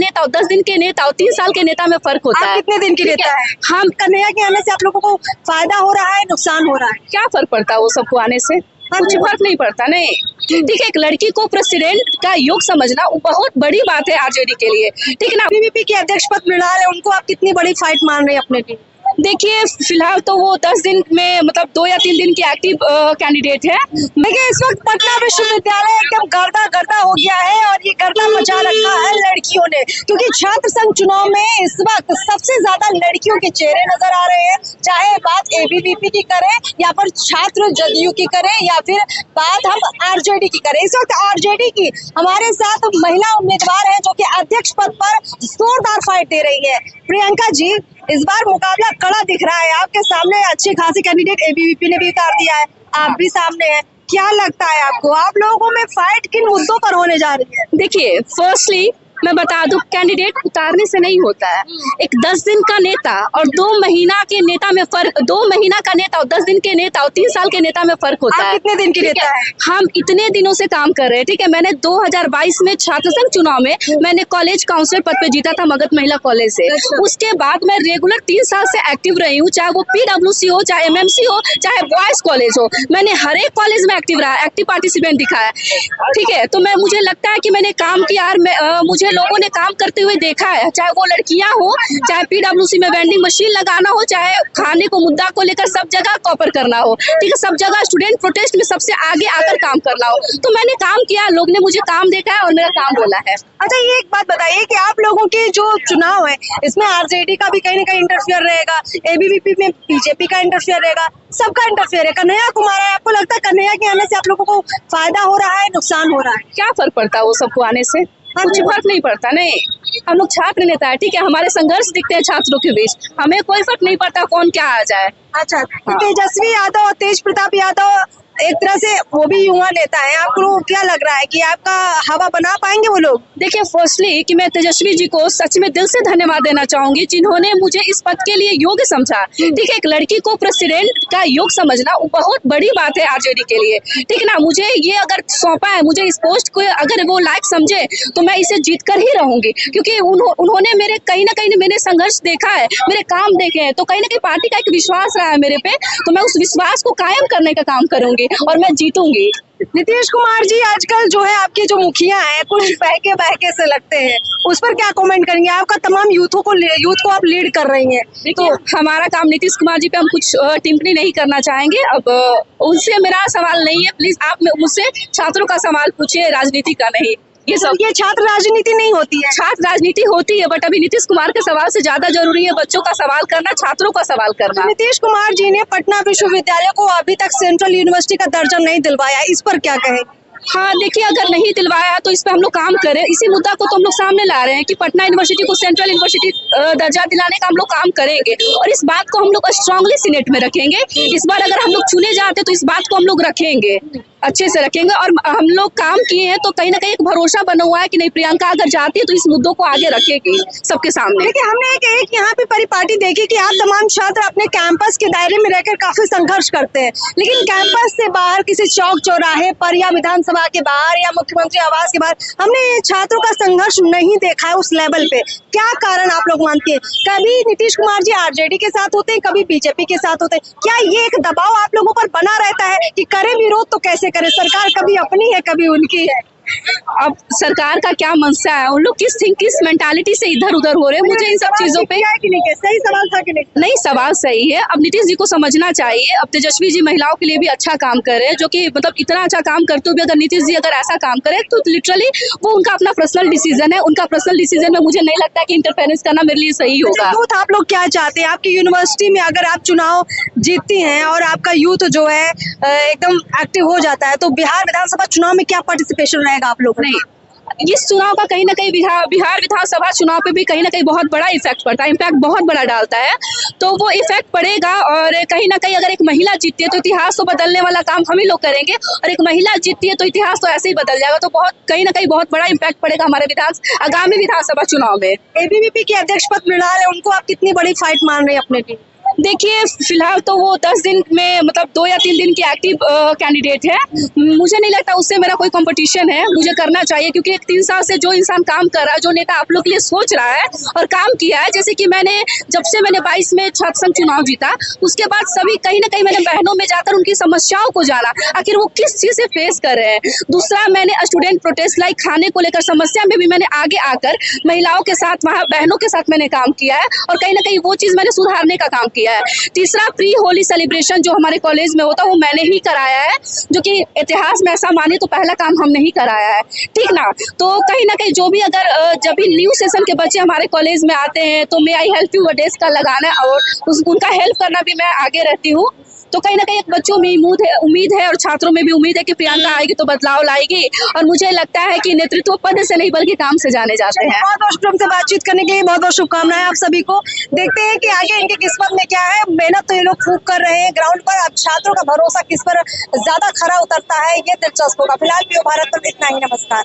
नेता हो, 10 दिन के नेता हो, 3 साल के नेता में फर्क होता है। कितने दिन की नेता है? हम कन्हैया के आने से आप लोगों को फायदा हो रहा है, नुकसान हो रहा है? क्या फर्क पड़ता है वो सबको आने से? कुछ फर्क नहीं पड़ता। नहीं, ठीक है, एक लड़की को प्रेसिडेंट का योग समझना वो बहुत बड़ी बात है आरजेडी के लिए, ठीक है ना। बीबीपी के अध्यक्ष पद मिला है उनको, आप कितनी बड़ी फाइट मान रहे हैं अपने लिए? देखिए, फिलहाल तो वो 10 दिन में मतलब 2 या 3 दिन की एक्टिव कैंडिडेट है। देखिए, इस वक्त पटना विश्वविद्यालय एकदम गर्दा गर्दा हो गया है और ये गर्दा मचा रखा है लड़कियों ने, क्योंकि छात्र संघ चुनाव में इस वक्त सबसे ज्यादा लड़कियों के चेहरे नजर आ रहे हैं। चाहे बात एबीवीपी की करें या फिर छात्र जदयू की करें या फिर बात हम आरजेडी की करें, इस वक्त आरजेडी की हमारे साथ महिला उम्मीदवार है जो कि अध्यक्ष पद पर जोरदार फाइट दे रही है। प्रियंका जी, इस बार मुकाबला कड़ा दिख रहा है, आपके सामने अच्छी खासी कैंडिडेट एबीवीपी ने भी उतार दिया है, आप भी सामने हैं। क्या लगता है आपको, आप लोगों में फाइट किन मुद्दों पर होने जा रही है? देखिए, फर्स्टली मैं बता दूं, कैंडिडेट उतारने से नहीं होता है। एक 10 दिन का नेता और 2 महीना के नेता में फर्क, 2 महीना का नेता और 10 दिन के नेता और 3 साल के नेता में फर्क होता है। कितने दिन की नेता है? हम इतने दिनों से काम कर रहे हैं, ठीक है। मैंने 2022 में छात्र संघ चुनाव में मैंने कॉलेज काउंसिलर पद पे जीता था मगध महिला कॉलेज से। उसके बाद मैं रेगुलर 3 साल से एक्टिव रही हूँ, चाहे वो PWC हो, चाहे MMC हो, चाहे बॉयज कॉलेज हो। मैंने हर एक कॉलेज में एक्टिव रहा, एक्टिव पार्टिसिपेंट दिखाया, ठीक है। तो मुझे लगता है कि मैंने काम किया और मुझे लोगों ने काम करते हुए देखा है, चाहे वो लड़कियां हो, चाहे PWC में वेंडिंग मशीन लगाना हो, चाहे खाने को मुद्दा को लेकर सब जगह कॉपर करना हो, ठीक है, सब जगह स्टूडेंट प्रोटेस्ट में सबसे आगे आकर काम करना हो। तो मैंने काम किया, लोग ने मुझे काम देखा है और मेरा काम बोला है। अच्छा, ये एक बात बताइए कि आप लोगों के जो चुनाव है इसमें आरजेडी का भी कहीं ना कहीं इंटरफेयर रहेगा, एबीवीपी में बीजेपी का इंटरफेयर रहेगा, सबका इंटरफेयर है। कन्हैया कुमार है, आपको लगता है कन्हैया के आने से आप लोगों को फायदा हो रहा है, नुकसान हो रहा है? क्या फर्क पड़ता है वो सबको आने से? कुछ फर्क नहीं पड़ता। नहीं, हम लोग छात्र नेता है, ठीक है, हमारे संघर्ष दिखते हैं छात्रों के बीच, हमें कोई फर्क नहीं पड़ता कौन क्या आ जाए। अच्छा, तेजस्वी यादव और तेज प्रताप यादव एक तरह से वो भी युवा नेता है, आपको क्या लग रहा है कि आपका हवा बना पाएंगे वो लोग? देखिए, फर्स्टली कि मैं तेजस्वी जी को सच में दिल से धन्यवाद देना चाहूंगी, जिन्होंने मुझे इस पद के लिए योग्य समझा, ठीक है। एक लड़की को प्रेसिडेंट का योग समझना वो बहुत बड़ी बात है आरजेडी के लिए, ठीक है ना। मुझे ये अगर सौंपा है, मुझे इस पोस्ट को अगर वो लायक समझे तो मैं इसे जीत कर ही रहूंगी, क्योंकि उन्होंने मेरे कहीं ना कहीं मैंने संघर्ष देखा है, मेरे काम देखे हैं, तो कहीं ना कहीं पार्टी का एक विश्वास रहा है मेरे पे, तो मैं उस विश्वास को कायम करने का काम करूंगी और मैं जीतूंगी। नीतीश कुमार जी आजकल जो है आपके जो मुखिया हैं कुछ बहके से लगते हैं, उस पर क्या कमेंट करेंगे? आपका तमाम यूथ को आप लीड कर रही हैं, तो हमारा काम नीतीश कुमार जी पे हम कुछ टिप्पणी नहीं करना चाहेंगे। अब उनसे मेरा सवाल नहीं है, प्लीज आप मुझसे छात्रों का सवाल पूछिए, राजनीति का नहीं। ये छात्र राजनीति नहीं होती है? छात्र राजनीति होती है, बट अभी नीतीश कुमार के सवाल से ज्यादा जरूरी है बच्चों का सवाल करना, छात्रों का सवाल करना। नीतीश कुमार जी ने पटना विश्वविद्यालय को अभी तक सेंट्रल यूनिवर्सिटी का दर्जा नहीं दिलवाया, इस पर क्या कहें? हाँ, देखिए, अगर नहीं दिलवाया तो इस पे हम लोग काम करें, इसी मुद्दा को तो हम लोग सामने ला रहे हैं कि पटना यूनिवर्सिटी को सेंट्रल यूनिवर्सिटी दर्जा दिलाने का हम लोग काम करेंगे और इस बात को हम लोग स्ट्रांगली सीनेट में रखेंगे। इस बार अगर हम लोग चुने जाते तो इस बात को हम लोग रखेंगे, अच्छे से रखेंगे, और हम लोग काम किए हैं तो कहीं ना कहीं एक भरोसा बना हुआ है कि नहीं, प्रियंका अगर जाती है तो इस मुद्दों को आगे रखेगी सबके सामने। देखिए, हमने एक यहाँ पे परिपाटी देखी कि आप तमाम छात्र अपने कैंपस के दायरे में रहकर काफी संघर्ष करते हैं, लेकिन कैंपस से बाहर किसी चौक चौराहे पर या विधानसभा के बाहर या मुख्यमंत्री आवास के बाहर हमने छात्रों का संघर्ष नहीं देखा है उस लेवल पे। क्या कारण आप लोग मानते हैं? कभी नीतीश कुमार जी आरजेडी के साथ होते हैं, कभी बीजेपी के साथ होते हैं, क्या ये एक दबाव आप लोगों पर बना रहता है कि करें विरोध तो कैसे करें? सरकार कभी अपनी है कभी उनकी है। अब सरकार का क्या मंशा है, उन लोग किस मेंटालिटी से इधर उधर हो रहे हैं, मुझे इन सब चीजों पे सही सवाल था कि नहीं, सवाल सही है। अब नीतीश जी को समझना चाहिए, अब तेजस्वी जी महिलाओं के लिए भी अच्छा काम करे, जो कि मतलब इतना अच्छा काम करते हुए अगर नीतीश जी अगर ऐसा काम करे तो लिटरली वो उनका अपना पर्सनल डिसीजन है, उनका पर्सनल डिसीजन में मुझे नहीं लगता कि इंटरफेरेंस करना मेरे लिए सही होगा। यूथ आप लोग क्या चाहते हैं? आपकी यूनिवर्सिटी में अगर आप चुनाव जीतती हैं और आपका यूथ जो है एकदम एक्टिव हो जाता है तो बिहार विधानसभा चुनाव में क्या पार्टिसिपेशन रहेगा आप लोग? नहीं, इस चुनाव का कहीं ना कहीं बिहार विधानसभा चुनाव पे भी कहीं ना कहीं बहुत बड़ा इफेक्ट पड़ता है, इम्पैक्ट बहुत बड़ा डालता है, तो वो इफेक्ट पड़ेगा। और कहीं ना कहीं अगर एक महिला जीतती है तो इतिहास तो बदलने वाला काम हम ही लोग करेंगे, और एक महिला जीतती है तो इतिहास तो ऐसे ही बदल जाएगा, तो बहुत कहीं ना कहीं बहुत बड़ा इम्पैक्ट पड़ेगा हमारे आगामी विधानसभा चुनाव में। एबीवीपी के अध्यक्ष पद मिला है उनको, आप कितनी बड़ी फाइट मान रहे हैं अपने लिए? देखिए फिलहाल तो वो 10 दिन में मतलब 2 या 3 दिन की एक्टिव कैंडिडेट है। मुझे नहीं लगता उससे मेरा कोई कंपटीशन है, मुझे करना चाहिए क्योंकि 3 साल से जो इंसान काम कर रहा है, जो नेता आप लोग के लिए सोच रहा है और काम किया है, जैसे कि जब से मैंने 22 में छात्र संघ चुनाव जीता, उसके बाद सभी कहीं न कहीं मैंने बहनों में जाकर उनकी समस्याओं को जाना, आखिर वो किस चीज़ से फेस कर रहे हैं। दूसरा मैंने स्टूडेंट प्रोटेस्ट लाइक खाने को लेकर समस्या में भी मैंने आगे आकर महिलाओं के साथ, वहाँ बहनों के साथ मैंने काम किया है और कहीं न कहीं वो चीज़ मैंने सुधारने का काम किया है। तीसरा प्री होली सेलिब्रेशन जो हमारे कॉलेज में होता है वो मैंने ही कराया है, जो कि इतिहास में ऐसा माने तो पहला काम हमने ही कराया है, ठीक ना। तो कहीं ना कहीं जो भी अगर जब भी न्यू सेशन के बच्चे हमारे कॉलेज में आते हैं तो मे आई हेल्प यू डेस्क का लगाना और उनका हेल्प करना भी मैं आगे रहती हूँ। तो कहीं ना कहीं एक बच्चों में उम्मीद है और छात्रों में भी उम्मीद है कि प्रियंका आएगी तो बदलाव लाएगी और मुझे लगता है कि नेतृत्व पद से नहीं बल्कि काम से जाने जाते हैं। बहुत बहुत शुक्रिया, हमसे बातचीत करने के लिए बहुत बहुत शुभकामनाएं आप सभी को। देखते हैं कि आगे इनकी किस्मत में क्या है। मेहनत तो ये लोग खूब कर रहे हैं ग्राउंड पर, अब छात्रों का भरोसा किस पर ज्यादा खरा उतरता है ये दिलचस्प होगा। फिलहाल भारत पर इतना ही, नमस्कार।